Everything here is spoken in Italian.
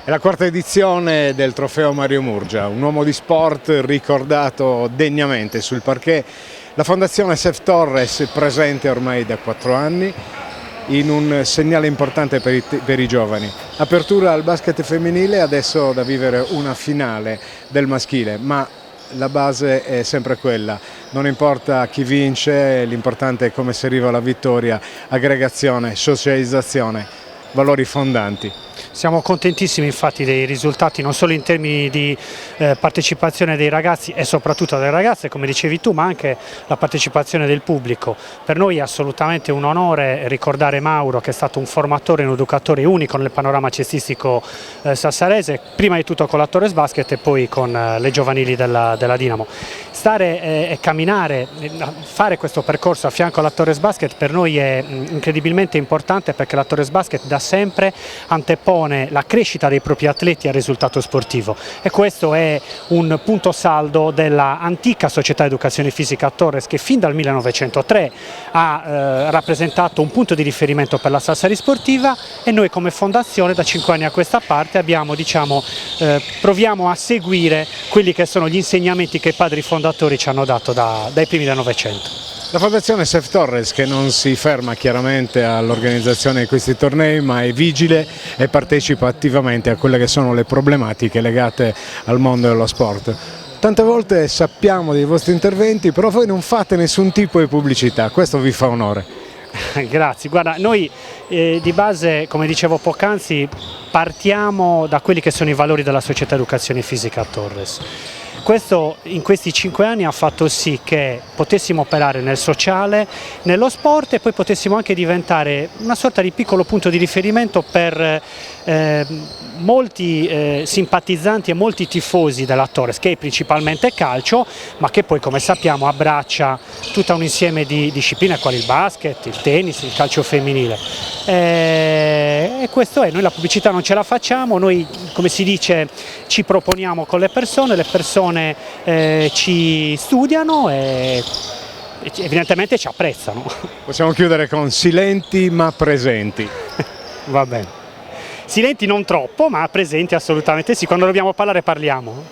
È la quarta edizione del trofeo Mario Murgia, un uomo di sport ricordato degnamente sul parquet. La Fondazione Sef Torres è presente ormai da 4 anni in un segnale importante per i giovani. Apertura al basket femminile, adesso da vivere una finale del maschile, ma la base è sempre quella. Non importa chi vince, l'importante è come si arriva alla vittoria, aggregazione, socializzazione, valori fondanti. Siamo contentissimi infatti dei risultati, non solo in termini di partecipazione dei ragazzi e soprattutto delle ragazze, come dicevi tu, ma anche la partecipazione del pubblico. Per noi è assolutamente un onore ricordare Mauro, che è stato un formatore e un educatore unico nel panorama cestistico sassarese, prima di tutto con la Torres Basket e poi con le giovanili della Dinamo. Stare e camminare, fare questo percorso a fianco alla Torres Basket per noi è incredibilmente importante, perché la Torres Basket da sempre antepone la crescita dei propri atleti al risultato sportivo, e questo è un punto saldo della antica società educazione fisica Torres, che fin dal 1903 ha rappresentato un punto di riferimento per la Sassari sportiva, e noi come fondazione da 5 anni a questa parte abbiamo, proviamo a seguire quelli che sono gli insegnamenti che i padri fondatori ci hanno dato dai primi del Novecento. La Fondazione Sef Torres, che non si ferma chiaramente all'organizzazione di questi tornei, ma è vigile e partecipa attivamente a quelle che sono le problematiche legate al mondo dello sport. Tante volte sappiamo dei vostri interventi, però voi non fate nessun tipo di pubblicità, questo vi fa onore. Grazie, guarda, noi di base, come dicevo poc'anzi, partiamo da quelli che sono i valori della società educazione fisica Torres. Questo in questi 5 anni ha fatto sì che potessimo operare nel sociale, nello sport, e poi potessimo anche diventare una sorta di piccolo punto di riferimento per molti simpatizzanti e molti tifosi della Torres, che è principalmente calcio, ma che poi, come sappiamo, abbraccia tutto un insieme di discipline quali il basket, il tennis, il calcio femminile. E questo è, noi la pubblicità non ce la facciamo, noi, come si dice, ci proponiamo con le persone ci studiano e evidentemente ci apprezzano. Possiamo chiudere con silenti ma presenti. Va bene. Silenti non troppo, ma presenti assolutamente sì, quando dobbiamo parlare parliamo.